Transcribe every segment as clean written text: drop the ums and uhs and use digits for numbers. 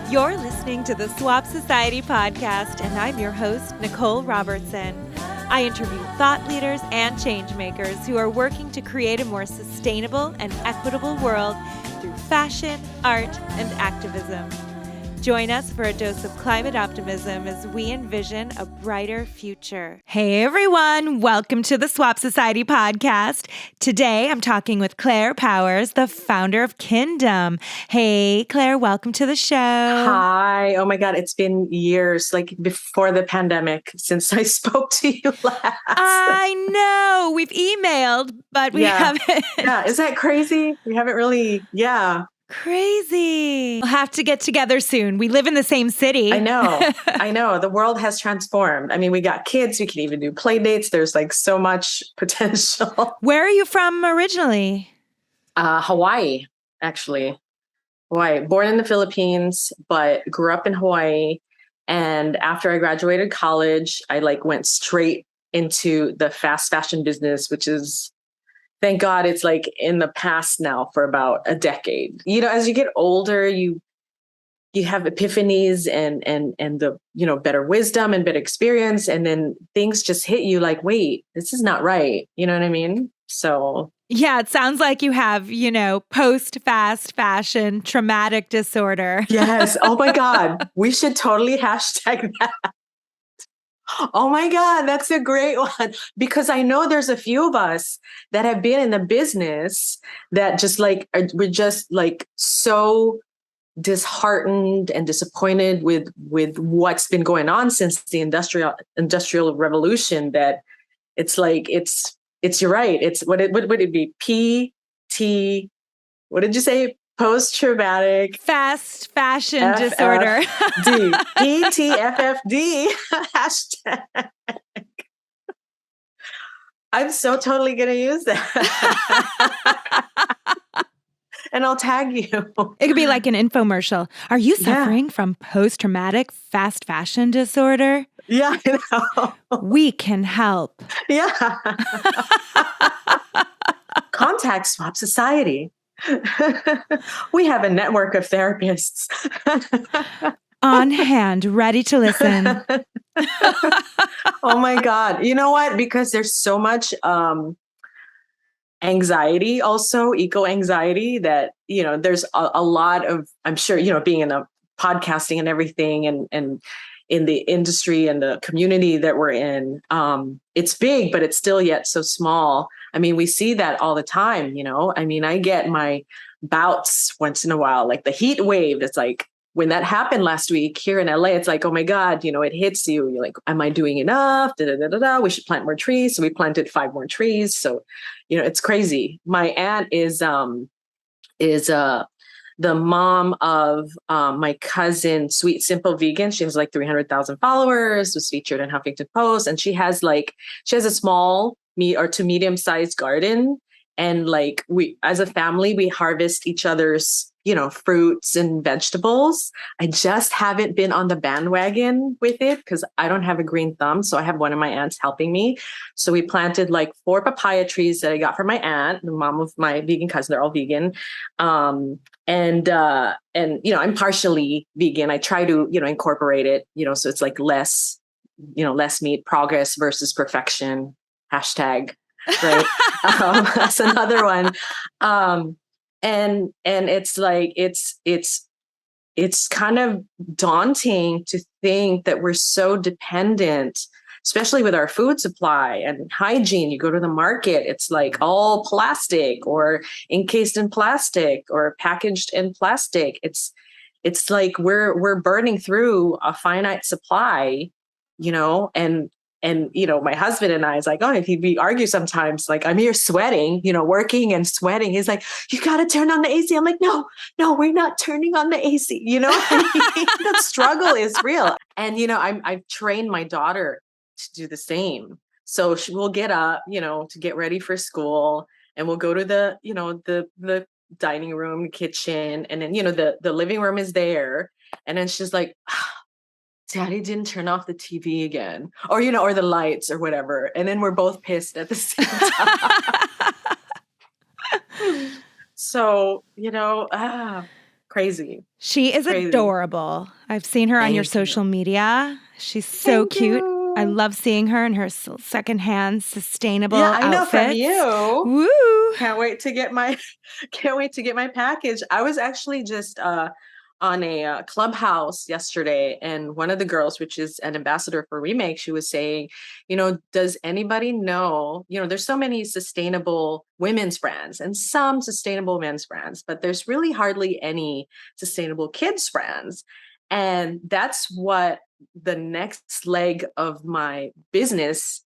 You're listening to the Swap Society podcast, and I'm your host, Nicole Robertson. I interview thought leaders and change makers who are working to create a more sustainable and equitable world through fashion, art, and activism. Join us for a dose of climate optimism as we envision a brighter future. Hey everyone, welcome to the Swap Society podcast. Today I'm talking with Claire Powers, the founder of KINDOM. Hey Claire, welcome to the show. Hi. Oh my God, it's been years, like before the pandemic, since I spoke to you last. I know, we've emailed, but we haven't. Yeah, is that crazy? We haven't really, Crazy. We'll have to get together soon. We live in the same city. I know. The world has transformed. I mean, we got kids. We can even do play dates. There's like so much potential. Where are you from originally? Hawaii, actually. Hawaii. Born in the Philippines, but grew up in Hawaii. And after I graduated college, I went straight into the fast fashion business, which is, thank God, it's like in the past now for about a decade. You know, as you get older, you have epiphanies and the, better wisdom and better experience. And then things just hit you like, wait, this is not right. You know what I mean? So yeah, it sounds like you have, post-fast fashion traumatic disorder. Yes. Oh my God. We should totally hashtag that. Oh my God, that's a great one. Because I know there's a few of us that have been in the business that just we're just so disheartened and disappointed with what's been going on since the industrial revolution, that it's you're right. It's what would it be? PT, what did you say? Post-traumatic fast fashion disorder. PTFFD hashtag. I'm so totally going to use that. And I'll tag you. It could be like an infomercial. Are you suffering from post-traumatic fast fashion disorder? Yeah, I know. We can help. Yeah. Contact Swap Society. We have a network of therapists on hand, ready to listen. Oh my God. You know what? Because there's so much anxiety, also eco-anxiety, that, there's a lot of, I'm sure, being in the podcasting and everything and in the industry and the community that we're in, it's big, but it's still yet so small. I mean, we see that all the time, I mean, I get my bouts once in a while, like the heat wave. It's like when that happened last week here in LA, it's like, oh my God, it hits you. You're like, am I doing enough? We should plant more trees. So we planted 5 more trees. So, it's crazy. My aunt is the mom of my cousin, Sweet Simple Vegan. She has 300,000 followers, was featured in Huffington Post. And she has a small to medium sized garden. And we, as a family, we harvest each other's, fruits and vegetables. I just haven't been on the bandwagon with it because I don't have a green thumb. So I have one of my aunts helping me. So we planted 4 papaya trees that I got from my aunt, the mom of my vegan cousin. They're all vegan. And I'm partially vegan. I try to, incorporate it, so it's less, less meat, progress versus perfection, hashtag, right? That's another one. And it's kind of daunting to think that we're so dependent, especially with our food supply and hygiene. You go to the market, it's all plastic or encased in plastic or packaged in plastic. It's we're burning through a finite supply, and my husband and I is we argue sometimes, I'm here sweating, working and sweating. He's like, you got to turn on the AC. I'm like, no, we're not turning on the AC. The struggle is real. And, I've trained my daughter to do the same. So she will get up, to get ready for school, and we'll go to the, the dining room, kitchen. And then, the living room is there. And then she's like, Daddy didn't turn off the TV again, or, or the lights or whatever. And then we're both pissed at the same time. So, Crazy. She is Crazy. adorable. I've seen her on your Thank social you. media. She's so Thank cute. I you. love seeing her in her secondhand sustainable Yeah, I know from outfits. you. Woo! Can't wait to get my can't wait to get my package. I was actually just on a clubhouse yesterday, and one of the girls, which is an ambassador for Remake, she was saying, does anybody know, there's so many sustainable women's brands and some sustainable men's brands, but there's really hardly any sustainable kids brands. And that's what the next leg of my business,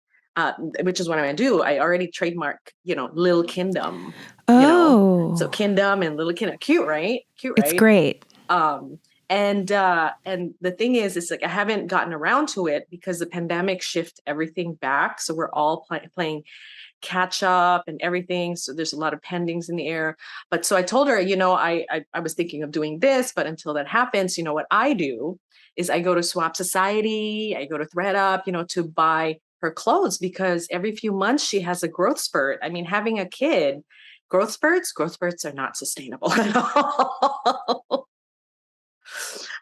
which is what I'm going to do. I already trademark, Lil Kingdom, so Oh, KINDOM and Little Kingdom, cute, right? Cute, it's right? great. Um, and the thing is, it's like I haven't gotten around to it because the pandemic shifted everything back. So we're all playing catch up and everything. So there's a lot of pendings in the air. But so I told her, I was thinking of doing this, but until that happens, what I do is I go to Swap Society, I go to ThreadUp, to buy her clothes because every few months she has a growth spurt. I mean, having a kid, growth spurts are not sustainable at all.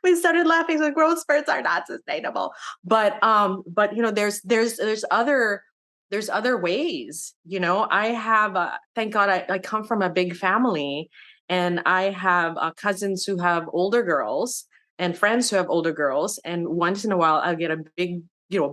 We started laughing, so growth spurts are not sustainable. But there's other ways. I have thank God I come from a big family, and I have cousins who have older girls and friends who have older girls, and once in a while I'll get a big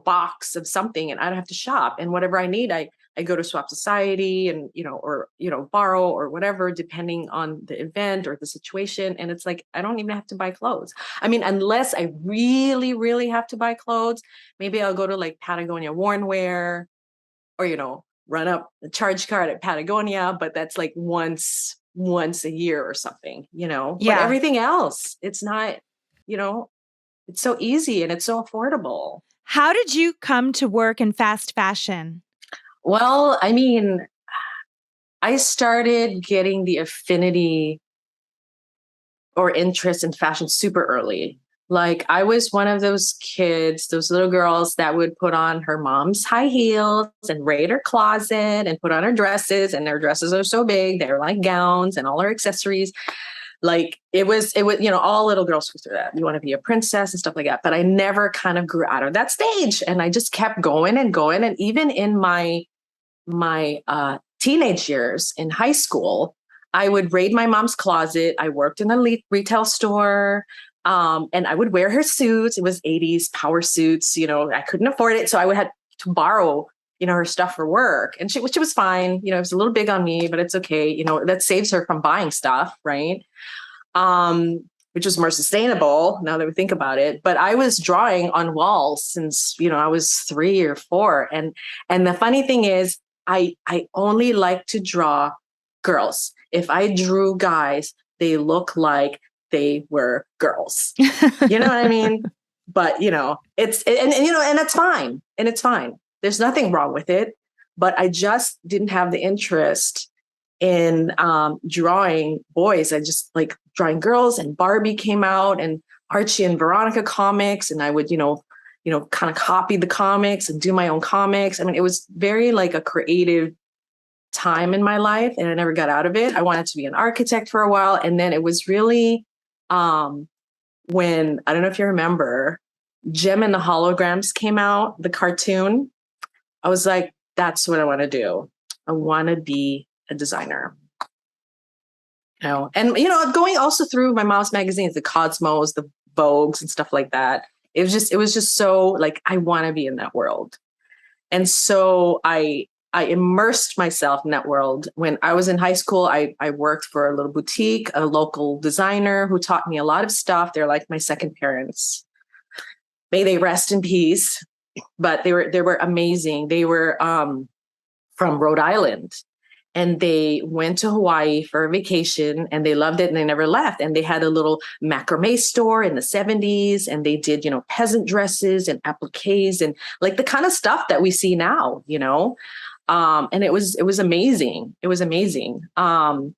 box of something, and I don't have to shop, and whatever I need, I go to Swap Society and, or, borrow or whatever, depending on the event or the situation. And it's like, I don't even have to buy clothes. I mean, unless I really, really have to buy clothes, maybe I'll go to like Patagonia Worn Wear or, run up a charge card at Patagonia, but that's like once a year or something, but Yeah. everything else, it's not, it's so easy and it's so affordable. How did you come to work in fast fashion? Well, I mean, I started getting the affinity or interest in fashion super early. Like I was one of those kids, those little girls that would put on her mom's high heels and raid her closet and put on her dresses, and their dresses are so big, they're like gowns, and all her accessories. Like it was, all little girls go through that. You want to be a princess and stuff like that. But I never kind of grew out of that stage. And I just kept going and going. And even in my teenage years in high school, I would raid my mom's closet. I worked in a retail store, and I would wear her suits. It was 80s power suits. I couldn't afford it, so I would have to borrow, her stuff for work. And she was fine. It was a little big on me, but it's okay. That saves her from buying stuff, right? Which was more sustainable now that we think about it. But I was drawing on walls since, I was 3 or 4. And the funny thing is, I only like to draw girls. If I drew guys, they look like they were girls. You know what I mean? But and that's fine. And it's fine. There's nothing wrong with it. But I just didn't have the interest in drawing boys. I just like drawing girls, and Barbie came out, and Archie and Veronica comics, and I would, kind of copy the comics and do my own comics. I mean, it was very like a creative time in my life, and I never got out of it. I wanted to be an architect for a while. And then it was really when, I don't know if you remember, Gem and the Holograms came out, the cartoon. I was like, that's what I want to do. I want to be a designer. And going also through my mom's magazines, the Cosmos, the Vogues and stuff like that. It was just so like, I want to be in that world. And so I immersed myself in that world. When I was in high school, I worked for a little boutique, a local designer who taught me a lot of stuff. They're like my second parents. May they rest in peace. But they were amazing. They were from Rhode Island. And they went to Hawaii for a vacation, and they loved it, and they never left. And they had a little macrame store in the 70s, and they did, peasant dresses and appliques and like the kind of stuff that we see now, and it was amazing. It was amazing. And,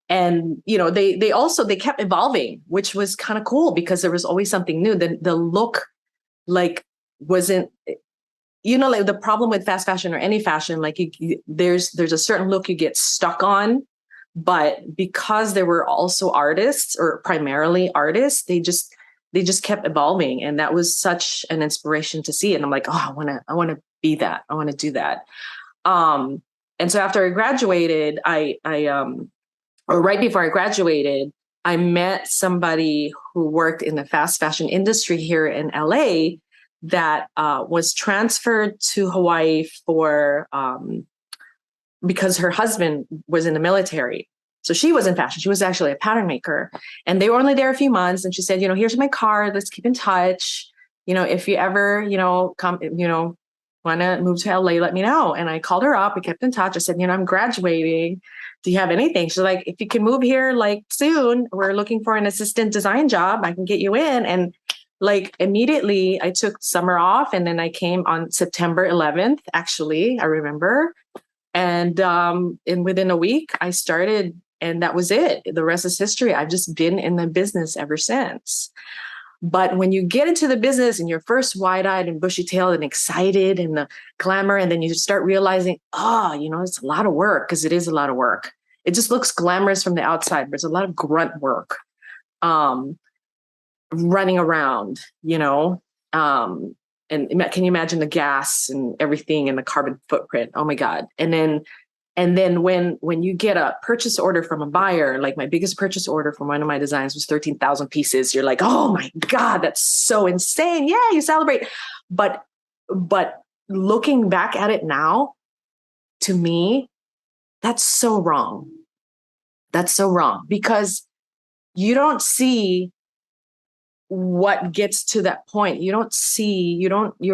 they kept evolving, which was kind of cool because there was always something new. The look like wasn't, like the problem with fast fashion or any fashion, like there's a certain look you get stuck on, But because there were also artists, or primarily artists, they just kept evolving. And that was such an inspiration to see. And I'm like, oh, I want to be that. I want to do that. And so after I graduated, or right before I graduated, I met somebody who worked in the fast fashion industry here in LA that was transferred to Hawaii because her husband was in the military. So she was in fashion. She was actually a pattern maker. And they were only there a few months. And she said, here's my card. Let's keep in touch. If you ever, come, want to move to LA, let me know. And I called her up. We kept in touch. I said, I'm graduating. Do you have anything? She's like, if you can move here like soon, we're looking for an assistant design job. I can get you in. And like immediately I took summer off, and then I came on September 11th, actually, I remember. And within a week I started, and that was it. The rest is history. I've just been in the business ever since. But when you get into the business and you're first wide-eyed and bushy-tailed and excited and the glamour, and then you start realizing, it's a lot of work, because it is a lot of work. It just looks glamorous from the outside, but it's a lot of grunt work, running around, and can you imagine the gas and everything and the carbon footprint? Oh my God. And then when you get a purchase order from a buyer, like my biggest purchase order from one of my designs was 13,000 pieces. You're like, oh my God, that's so insane. Yeah, you celebrate. But looking back at it now, to me, that's so wrong. That's so wrong, because you don't see what gets to that point. You're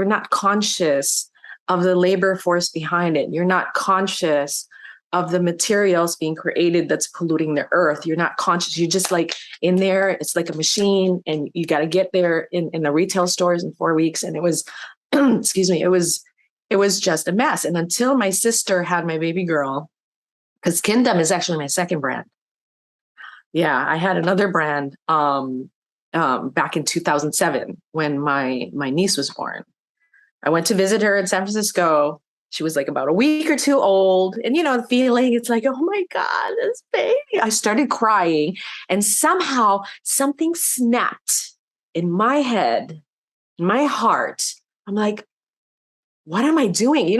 not conscious of the labor force behind it. You're not conscious of the materials being created that's polluting the earth. You're not conscious. You're just like in there. It's like a machine, and you got to get there in the retail stores in 4 weeks. And it was, excuse me, it was just a mess. And until my sister had my baby girl, because KINDOM is actually my second brand. Yeah, I had another brand back in 2007 when my niece was born. I went to visit her in San Francisco. She was like about a week or two old. And, the feeling, it's like, oh my God, this baby. I started crying, and somehow something snapped in my head, in my heart. I'm like, what am I doing?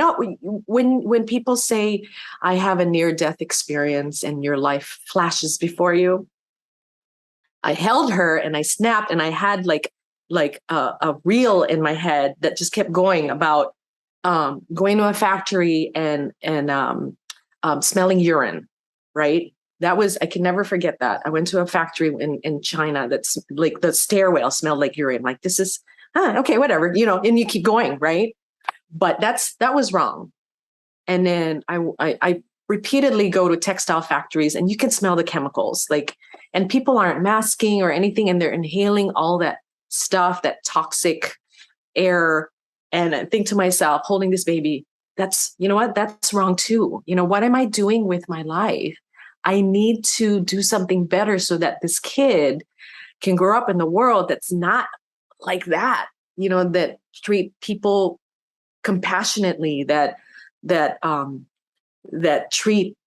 When people say I have a near-death experience and your life flashes before you, I held her and I snapped, and I had like a reel in my head that just kept going about going to a factory and smelling urine, right? I can never forget that. I went to a factory in China that's like the stairwell smelled like urine. Like, this is, okay, whatever, and you keep going, right? But that was wrong. And then I repeatedly go to textile factories, and you can smell the chemicals, and people aren't masking or anything, and they're inhaling all that stuff, that toxic air. And I think to myself, holding this baby, that's wrong too. What am I doing with my life? I need to do something better so that this kid can grow up in the world that's not like that, that treat people compassionately, that treat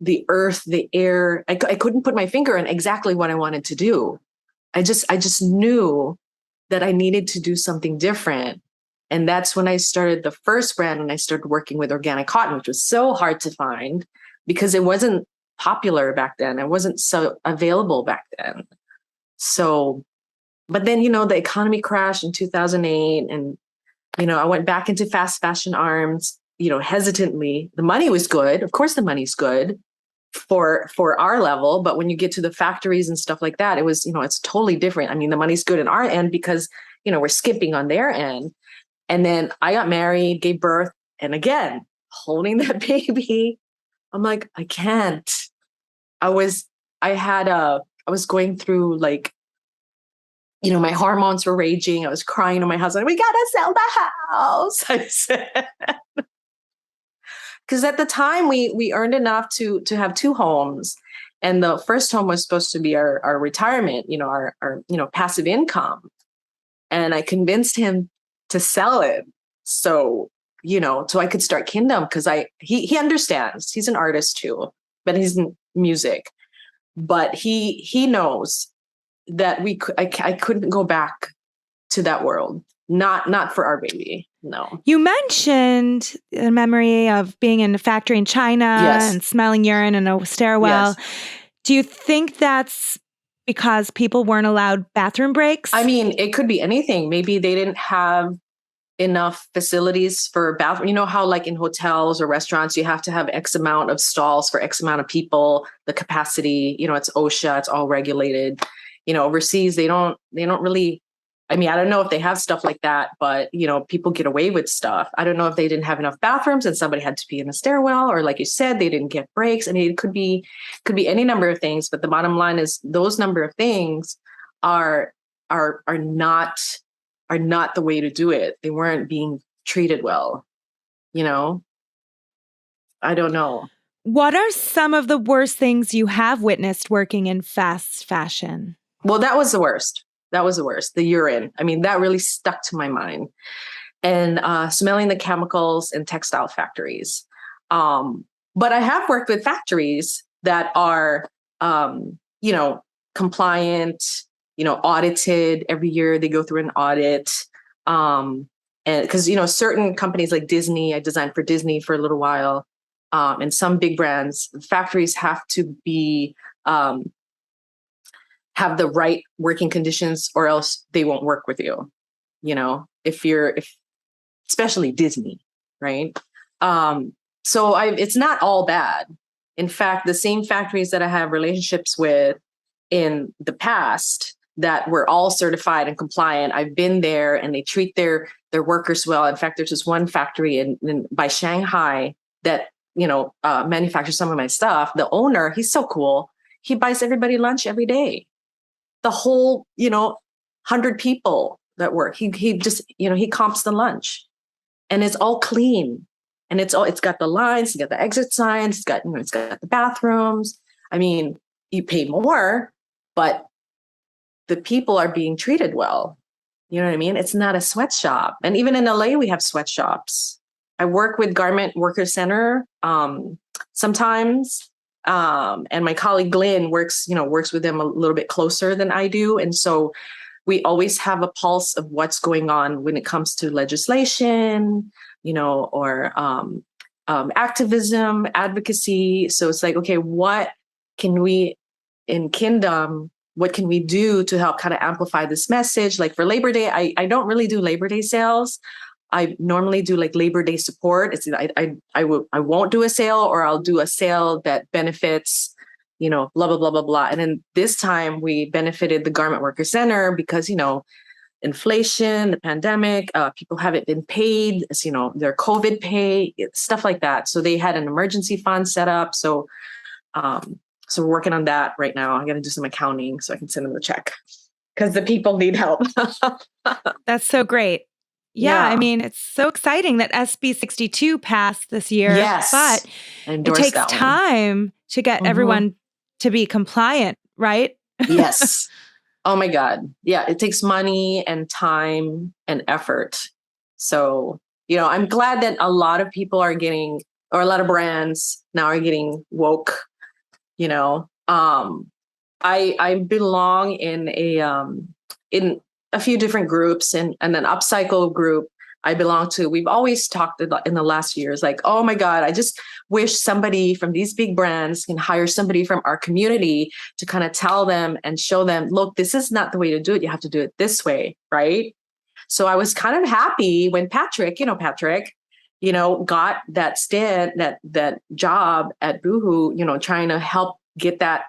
the earth, the air. I couldn't put my finger on exactly what I wanted to do. I just knew that I needed to do something different. And that's when I started the first brand, and I started working with organic cotton, which was so hard to find because it wasn't popular back then. It wasn't so available back then. So, but then, the economy crashed in 2008, and, I went back into fast fashion arms, hesitantly. The money was good. Of course, the money's good for our level. But when you get to the factories and stuff like that, it was, it's totally different. I mean, the money's good in our end because, we're skimping on their end. And then I got married, gave birth. And again, holding that baby, I'm like, I can't. I was going through my hormones were raging. I was crying to my husband, we got to sell the house, I said. Because at the time we earned enough to have 2 homes. And the first home was supposed to be our retirement, our passive income. And I convinced him to sell it. So, so I could start KINDOM, because he understands. He's an artist too, but he's music, but he knows that I couldn't go back to that world. Not for our baby. No. You mentioned the memory of being in a factory in China and smelling urine in a stairwell. Yes. Do you think that's because people weren't allowed bathroom breaks? I mean, it could be anything. Maybe they didn't have enough facilities for bathroom. You know how like in hotels or restaurants, you have to have X amount of stalls for X amount of people, the capacity, it's OSHA, it's all regulated. Overseas, they don't really, I mean, I don't know if they have stuff like that, but people get away with stuff. I don't know if they didn't have enough bathrooms and somebody had to be in a stairwell, or like you said, they didn't get breaks. I mean, it could be any number of things, but the bottom line is those number of things are not the way to do it. They weren't being treated well. I don't know. What are some of the worst things you have witnessed working in fast fashion? Well, that was the worst. The urine. I mean, that really stuck to my mind. And smelling the chemicals in textile factories. But I have worked with factories that are, compliant, audited every year. They go through an audit. And because, certain companies like Disney, I designed for Disney for a little while. And some big brands, factories have to be, have the right working conditions, or else they won't work with you. Especially Disney, right? So it's not all bad. In fact, the same factories that I have relationships with in the past that were all certified and compliant, I've been there and they treat their workers well. In fact, there's just one factory by Shanghai that, manufactures some of my stuff. The owner, he's so cool. He buys everybody lunch every day. The whole, 100 people that work, he just, he comps the lunch, and it's all clean, and it's got the lines, it's got the exit signs, it's got the bathrooms. I mean, you pay more, but the people are being treated well. You know what I mean? It's not a sweatshop. And even in LA, we have sweatshops. I work with Garment Worker Center sometimes. And my colleague Glenn works with them a little bit closer than I do. And so we always have a pulse of what's going on when it comes to legislation, or activism, advocacy. So it's like, okay, what can we in KINDOM, what can we do to help kind of amplify this message? Like for Labor Day, I don't really do Labor Day sales. I normally do like Labor Day support. It's I won't do a sale, or I'll do a sale that benefits, blah, blah, blah, blah, blah. And then this time we benefited the Garment Worker Center because, inflation, the pandemic, people haven't been paid, their COVID pay, stuff like that. So they had an emergency fund set up. So we're working on that right now. I got to do some accounting so I can send them the check because the people need help. That's so great. Yeah, I mean, it's so exciting that SB 62 passed this year. Yes. But it takes time to get everyone to be compliant, right? Yes. Oh my God. Yeah, it takes money and time and effort. So, I'm glad that a lot of people are getting, or a lot of brands now are getting woke. I belong in a few different groups, and an upcycle group I belong to. We've always talked in the last years, like, oh my God, I just wish somebody from these big brands can hire somebody from our community to kind of tell them and show them, look, this is not the way to do it. You have to do it this way. Right. So I was kind of happy when Patrick, got that stint, that job at Boohoo, trying to help get that,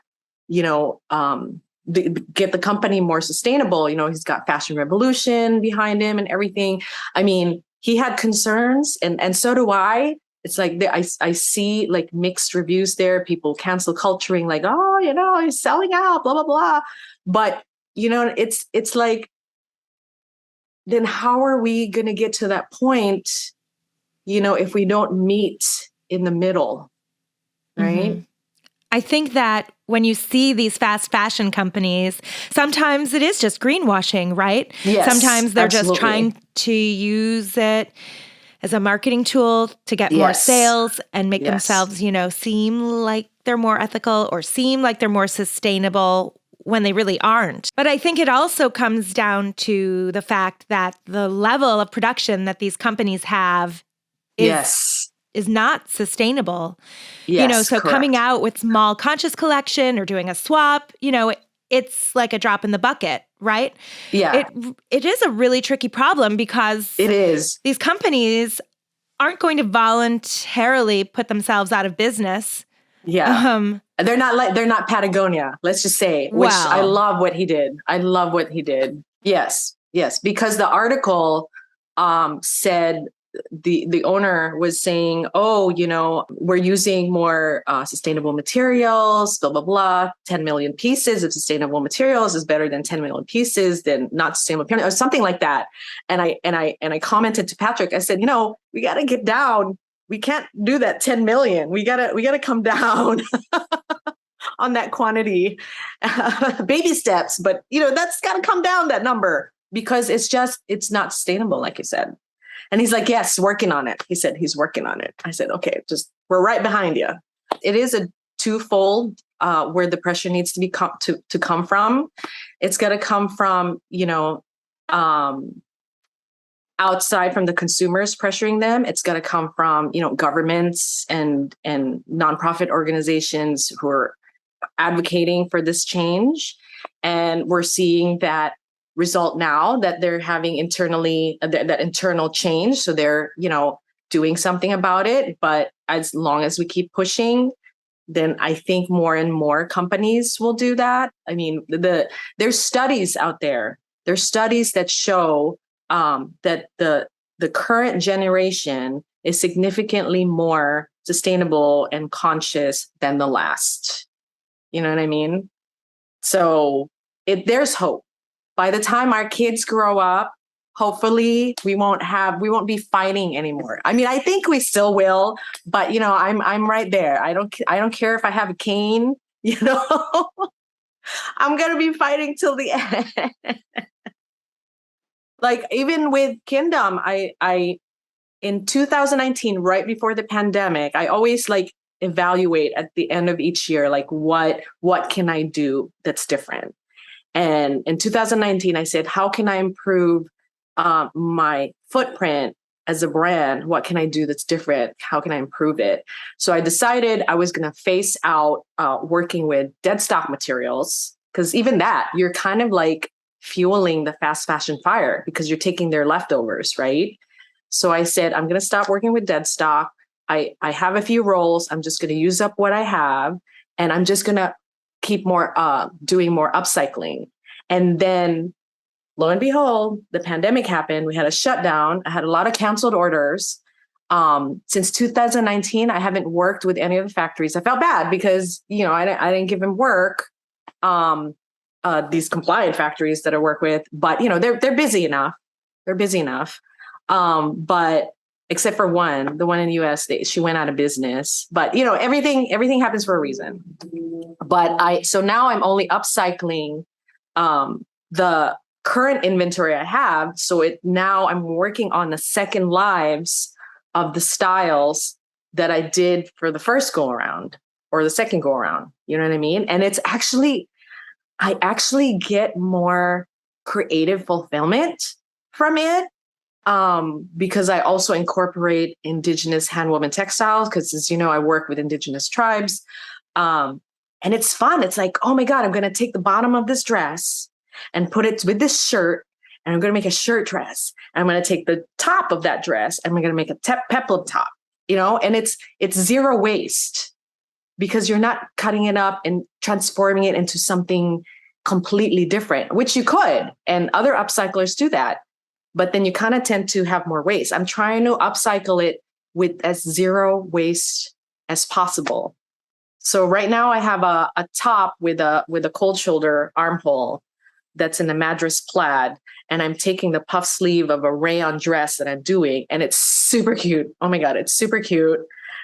get the company more sustainable. He's got Fashion Revolution behind him and everything. I mean, he had concerns, and so do I. It's like I see like mixed reviews there. People cancel culturing, like, oh, he's selling out, blah blah blah. But it's like, then how are we going to get to that point? If we don't meet in the middle, right? Mm-hmm. I think that when you see these fast fashion companies, sometimes it is just greenwashing, right? Yes, sometimes they're absolutely. just trying to use it as a marketing tool to get more Yes. sales and make Yes. themselves, seem like they're more ethical or seem like they're more sustainable when they really aren't. But I think it also comes down to the fact that the level of production that these companies have Yes. is not sustainable. Yes. So coming Correct. out with small conscious collection or doing a swap, it's like a drop in the bucket, right? Yeah. It is a really tricky problem because It is. these companies aren't going to voluntarily put themselves out of business. Yeah. They're not Patagonia, let's just say, which I Well, love what he did. I love what he did. Yes. Yes. Because the article said the owner was saying, oh, we're using more sustainable materials, blah, blah, blah. 10 million pieces of sustainable materials is better than 10 million pieces than not sustainable materials, or something like that. And I commented to Patrick, I said, we got to get down. We can't do that 10 million. We gotta come down on that quantity, baby steps. But that's got to come down, that number, because it's not sustainable, like you said. And he's like, yes, working on it. He said he's working on it. I said, okay, we're right behind you. It is a twofold where the pressure needs to be to come from. It's got to come from outside from the consumers pressuring them. It's got to come from governments and nonprofit organizations who are advocating for this change. And we're seeing that result now, that they're having that internal change. So they're doing something about it. But as long as we keep pushing, then I think more and more companies will do that. I mean, there's studies out there. There's studies that show that the current generation is significantly more sustainable and conscious than the last. You know what I mean? So there's hope. By the time our kids grow up, hopefully we won't be fighting anymore. I mean, I think we still will, but I'm right there. I don't care if I have a cane, I'm going to be fighting till the end. Like even with KINDOM, I in 2019, right before the pandemic, I always evaluate at the end of each year, like what can I do that's different? And in 2019, I said, how can I improve my footprint as a brand? What can I do that's different? How can I improve it? So I decided I was going to phase out working with dead stock materials, because even that, you're kind of like fueling the fast fashion fire because you're taking their leftovers, right? So I said, I'm going to stop working with dead stock. I have a few rolls. I'm just going to use up what I have, and I'm just going to keep doing more upcycling. And then lo and behold, the pandemic happened. We had a shutdown. I had a lot of canceled orders. Since 2019, I haven't worked with any of the factories. I felt bad because, I didn't give them work. These compliant factories that I work with, but they're busy enough. They're busy enough. But except for the one in the US, she went out of business. But everything happens for a reason. But so now I'm only upcycling the current inventory I have. So now I'm working on the second lives of the styles that I did for the first go around or the second go around. You know what I mean? And I actually get more creative fulfillment from it. Because I also incorporate indigenous handwoven textiles, because as you know, I work with indigenous tribes. And it's fun. It's like, oh my God, I'm going to take the bottom of this dress and put it with this shirt, and I'm going to make a shirt dress. And I'm going to take the top of that dress and I'm going to make a peplum top, and it's zero waste, because you're not cutting it up and transforming it into something completely different, which you could, and other upcyclers do that. But then you kind of tend to have more waste. I'm trying to upcycle it with as zero waste as possible. So right now I have a top with a cold shoulder armhole that's in the Madras plaid, and I'm taking the puff sleeve of a rayon dress that I'm doing, and it's super cute. Oh my God, it's super cute.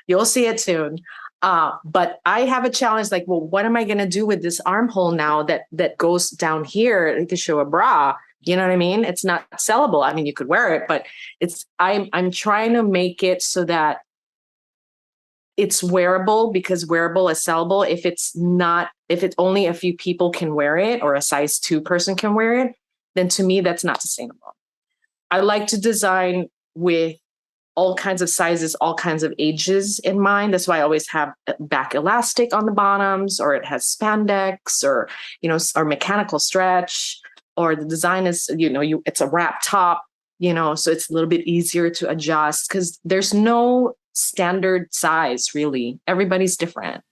You'll see it soon. But I have a challenge, like, well, what am I going to do with this armhole now that goes down here to show a bra? You know what I mean? It's not sellable. I mean, you could wear it, but I'm trying to make it so that it's wearable, because wearable is sellable. If it's only a few people can wear it, or a size 2 person can wear it, then to me, that's not sustainable. I like to design with all kinds of sizes, all kinds of ages in mind. That's why I always have back elastic on the bottoms, or it has spandex, or, or mechanical stretch, or the design is, it's a wrap top, so it's a little bit easier to adjust, because there's no standard size, really. Everybody's different.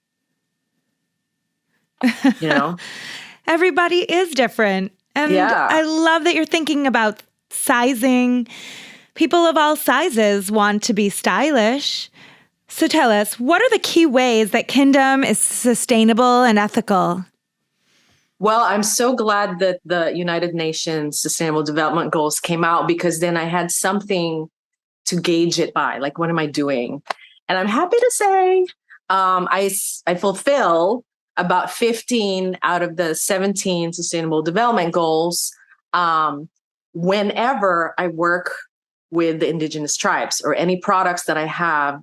Everybody is different. And Yeah. I love that you're thinking about sizing. People of all sizes want to be stylish. So tell us, what are the key ways that KINDOM is sustainable and ethical? Well, I'm so glad that the United Nations Sustainable Development Goals came out, because then I had something to gauge it by. Like, what am I doing? And I'm happy to say I fulfill about 15 out of the 17 Sustainable Development Goals whenever I work with the indigenous tribes, or any products that I have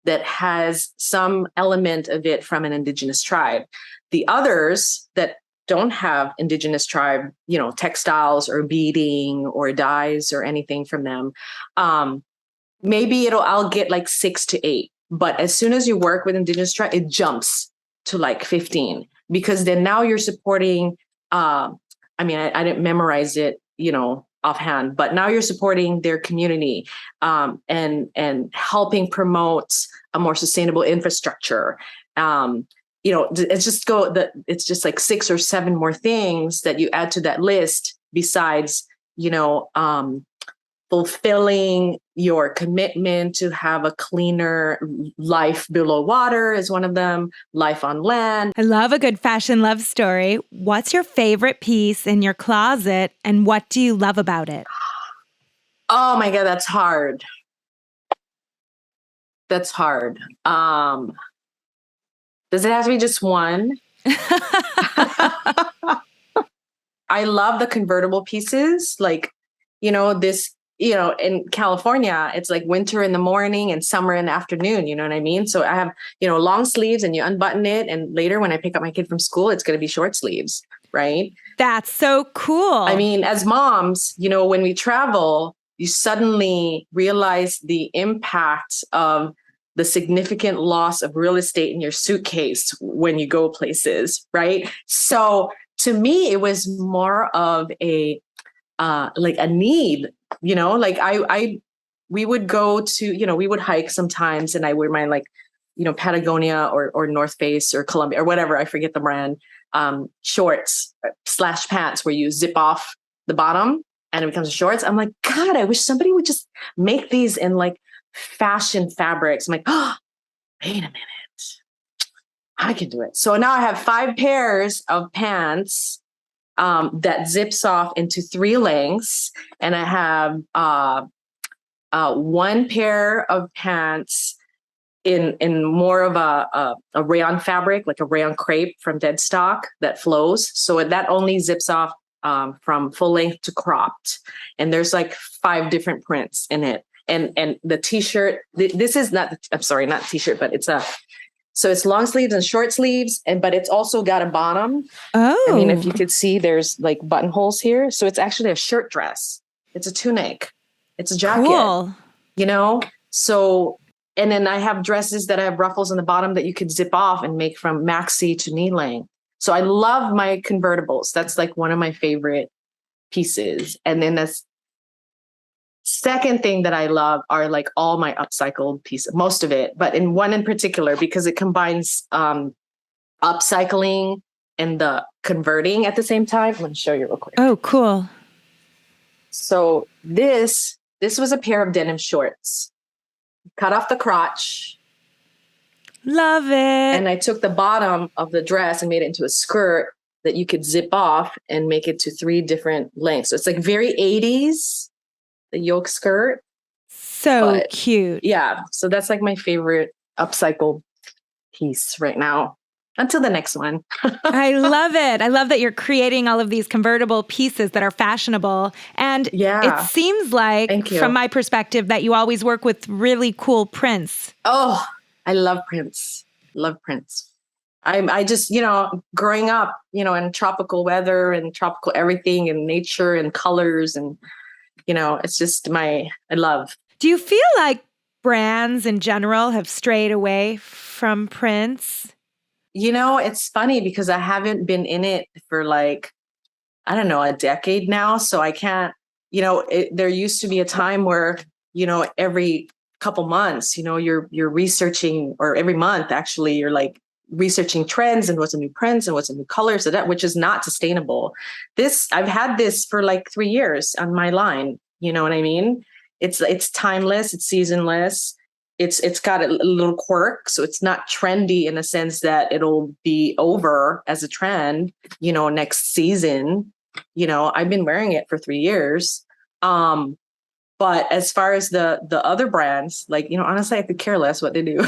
that has some element of it from an indigenous tribe. The others that don't have indigenous tribe, textiles or beading or dyes or anything from them, maybe I'll get like 6 to 8. But as soon as you work with indigenous tribe, it jumps to like 15, because then now you're supporting, I didn't memorize it, offhand, but now you're supporting their community, and helping promote a more sustainable infrastructure. It's just like 6 or 7 more things that you add to that list, besides, fulfilling your commitment to have a cleaner life below water is one of them, life on land. I love a good fashion love story. What's your favorite piece in your closet, and what do you love about it? Oh my God, that's hard. That's hard. Does it have to be just one? I love the convertible pieces. Like, in California, it's like winter in the morning and summer in the afternoon. You know what I mean? So I have, long sleeves, and you unbutton it. And later when I pick up my kid from school, it's going to be short sleeves, right? That's so cool. I mean, as moms, when we travel, you suddenly realize the impact of the significant loss of real estate in your suitcase when you go places, right? So to me, it was more of a need, we would go to, we would hike sometimes, and I wear my Patagonia or North Face or Columbia or whatever, I forget the brand, shorts / pants where you zip off the bottom and it becomes shorts. I'm like, God, I wish somebody would just make these in like fashion fabrics. I'm like, oh, wait a minute, I can do it. So now I have 5 pairs of pants that zips off into 3 lengths, and I have 1 pair of pants in more of a rayon fabric, like a rayon crepe from dead stock that flows. So that only zips off from full length to cropped, and there's like 5 different prints in it. And the t-shirt, this is not t-shirt, but so it's long sleeves and short sleeves, but it's also got a bottom. Oh. I mean, if you could see, there's like buttonholes here. So it's actually a shirt dress. It's a tunic. It's a jacket. Cool. So, and then I have dresses that have ruffles on the bottom that you could zip off and make from maxi to knee length. So I love my convertibles. That's like one of my favorite pieces. And then that's second thing that I love are like all my upcycled pieces, most of it, but in one in particular, because it combines upcycling and the converting at the same time. I'm going to show you real quick. Oh, cool. So this was a pair of denim shorts, cut off the crotch. Love it. And I took the bottom of the dress and made it into a skirt that you could zip off and make it to 3 different lengths. So it's like very 80s. The yoke skirt. So cute. Yeah. So that's like my favorite upcycled piece right now. until the next one. I love it. I love that you're creating all of these convertible pieces that are fashionable. And it Yeah. seems like, Thank you. from my perspective, that you always work with really cool prints. Oh, I love prints. Love prints. I just, growing up, in tropical weather and tropical everything and nature and colors and, it's just I love. Do you feel like brands in general have strayed away from prints? It's funny because I haven't been in it for like, I don't know, a decade now. So I can't, there used to be a time where, every couple months, you're researching, or every month actually, you're like researching trends and what's a new prints and what's a new colors, which is not sustainable. I've had this for like 3 years on my line. You know what I mean? It's timeless, it's seasonless. It's got a little quirk, so it's not trendy in the sense that it'll be over as a trend, next season. I've been wearing it for 3 years. But as far as the other brands, like, honestly, I could care less what they do.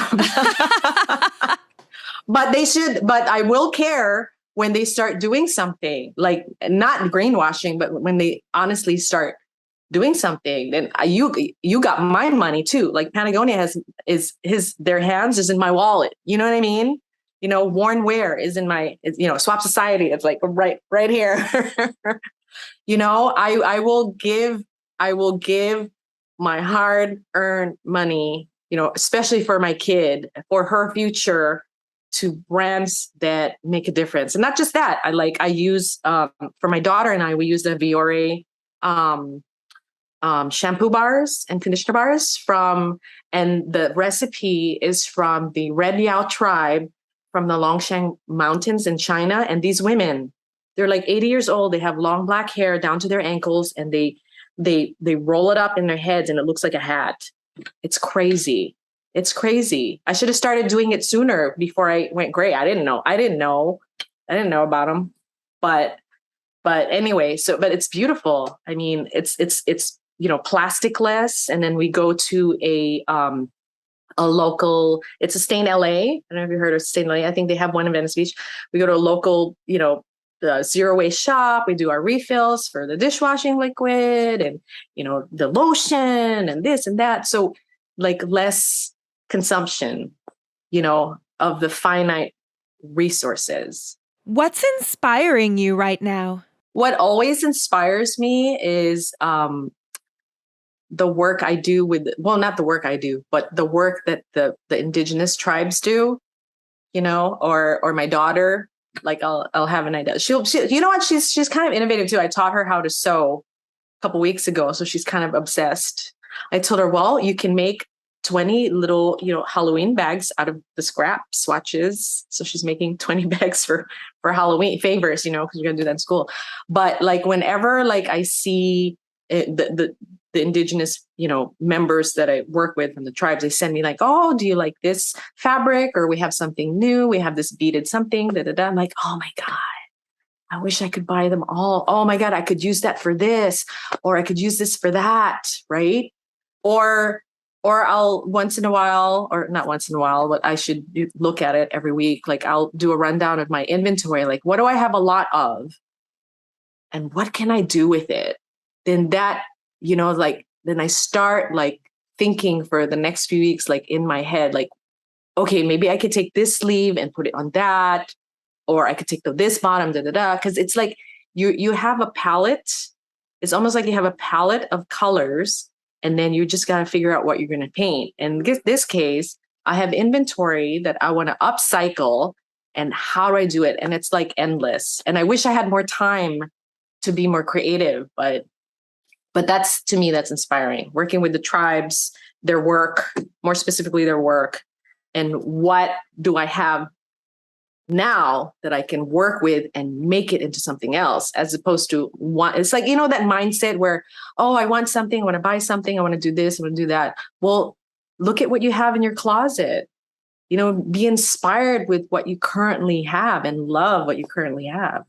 But they should, but I will care when they start doing something, like not greenwashing, but when they honestly start doing something, then you got my money too. Like Patagonia their hands is in my wallet. You know what I mean? Worn Wear is in my, Swap Society. It's like right here. I will give my hard-earned money, especially for my kid, for her future, to brands that make a difference. And not just that, I use, for my daughter and I, we use the Viore shampoo bars and conditioner bars and the recipe is from the Red Yao tribe from the Longshan Mountains in China. And these women, they're like 80 years old. They have long black hair down to their ankles, and they roll it up in their heads and it looks like a hat. It's crazy. It's crazy. I should have started doing it sooner before I went gray. I didn't know about them, but anyway, but it's beautiful. I mean, it's plasticless. And then we go to a local, it's a Stain LA. I don't know if you heard of Stain LA. I think they have one in Venice Beach. We go to a local, zero waste shop. We do our refills for the dishwashing liquid and, the lotion and this and that. So like less consumption, of the finite resources. What's inspiring you right now? What always inspires me is the work I do not the work I do, but the work that the indigenous tribes do, or my daughter, like I'll have an idea. She you know what? She's kind of innovative too. I taught her how to sew a couple weeks ago. So she's kind of obsessed. I told her, well, you can make 20 little, Halloween bags out of the scrap swatches. So she's making 20 bags for Halloween favors, because we're going to do that in school. But like whenever like I see the indigenous, members that I work with from the tribes, they send me like, oh, do you like this fabric? Or we have something new. We have this beaded something. I'm like, oh my God, I wish I could buy them all. Oh my God, I could use that for this, or I could use this for that. Right. Or I'll once in a while, or not once in a while, but I should look at it every week. Like I'll do a rundown of my inventory. Like, what do I have a lot of? And what can I do with it? Then that, then I start like thinking for the next few weeks, like in my head, like, okay, maybe I could take this sleeve and put it on that, or I could take this bottom, Cause it's like you have a palette. It's almost like you have a palette of colors. And then you just got to figure out what you're going to paint. And in this case, I have inventory that I want to upcycle. And how do I do it? And it's like endless. And I wish I had more time to be more creative. But that's, to me, that's inspiring. Working with the tribes, their work, more specifically their work. And what do I have now that I can work with and make it into something else, as opposed to it's like, that mindset where, oh, I want something, I want to buy something, I want to do this, I want to do that. Well, look at what you have in your closet, be inspired with what you currently have and love what you currently have.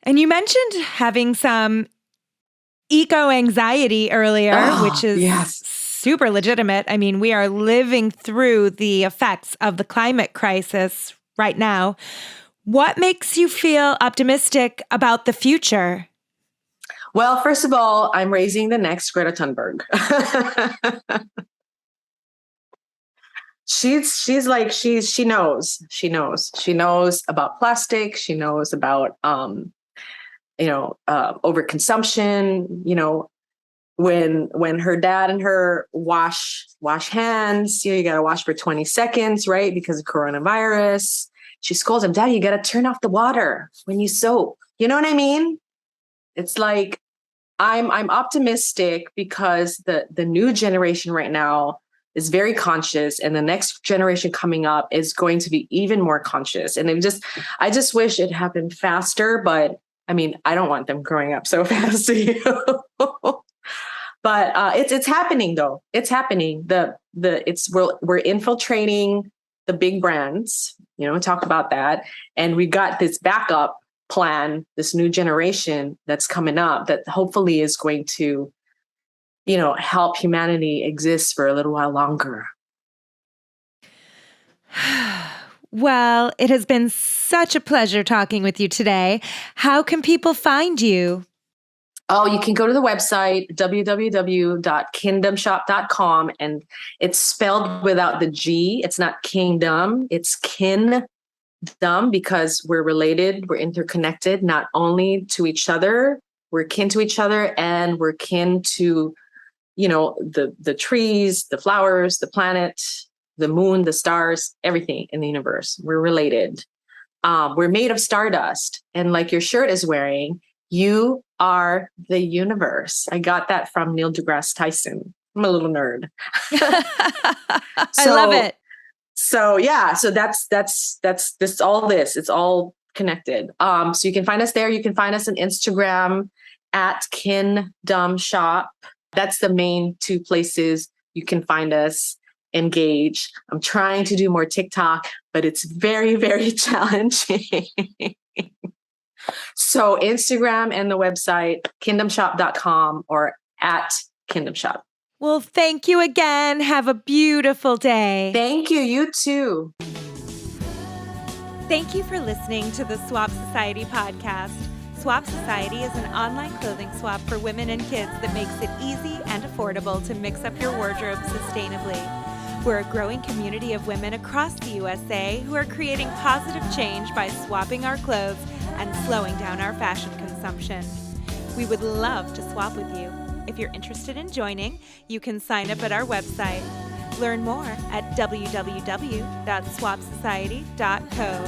And you mentioned having some eco anxiety earlier, which is super legitimate. I mean, we are living through the effects of the climate crisis right now. What makes you feel optimistic about the future? Well, first of all, I'm raising the next Greta Thunberg. She knows about plastic. She knows about overconsumption. When her dad and her wash hands, you got to wash for 20 seconds, right? Because of coronavirus. She scolds him, Daddy, you got to turn off the water when you soap. You know what I mean? It's like, I'm optimistic because the new generation right now is very conscious, and the next generation coming up is going to be even more conscious. And I just wish it happened faster, but I mean, I don't want them growing up so fast. But it's happening though. It's happening. We're infiltrating the big brands, talk about that. And we got this backup plan, this new generation that's coming up that hopefully is going to, help humanity exist for a little while longer. Well, it has been such a pleasure talking with you today. How can people find you? Oh, you can go to the website, www.kindomshop.com, and it's spelled without the G. It's not kingdom, it's KINDOM, because we're related, we're interconnected, not only to each other, we're kin to each other, and we're kin to, the trees, the flowers, the planet, the moon, the stars, everything in the universe. We're related. We're made of stardust. And like your shirt is wearing, you are the universe. I got that from Neil deGrasse Tyson. I'm a little nerd. I love it. So yeah, so that's this all this. It's all connected. So you can find us there. You can find us on Instagram at KINDOM Shop. That's the main two places you can find us, engage. I'm trying to do more TikTok, but it's very, very challenging. So Instagram and the website, kindomshop.com or at kindomshop. Well, thank you again. Have a beautiful day. Thank you. You too. Thank you for listening to the Swap Society podcast. Swap Society is an online clothing swap for women and kids that makes it easy and affordable to mix up your wardrobe sustainably. We're a growing community of women across the USA who are creating positive change by swapping our clothes and slowing down our fashion consumption. We would love to swap with you. If you're interested in joining, you can sign up at our website. Learn more at www.swapsociety.co.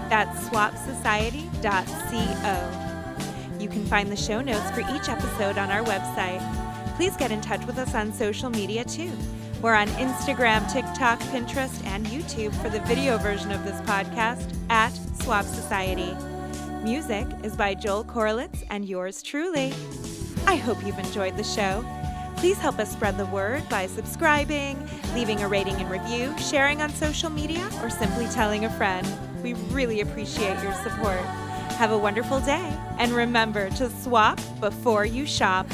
That's swapsociety.co. You can find the show notes for each episode on our website. Please get in touch with us on social media too. We're on Instagram, TikTok, Pinterest, and YouTube for the video version of this podcast at Swap Society. Music is by Joel Korolitz and yours truly. I hope you've enjoyed the show. Please help us spread the word by subscribing, leaving a rating and review, sharing on social media, or simply telling a friend. We really appreciate your support. Have a wonderful day, and remember to swap before you shop.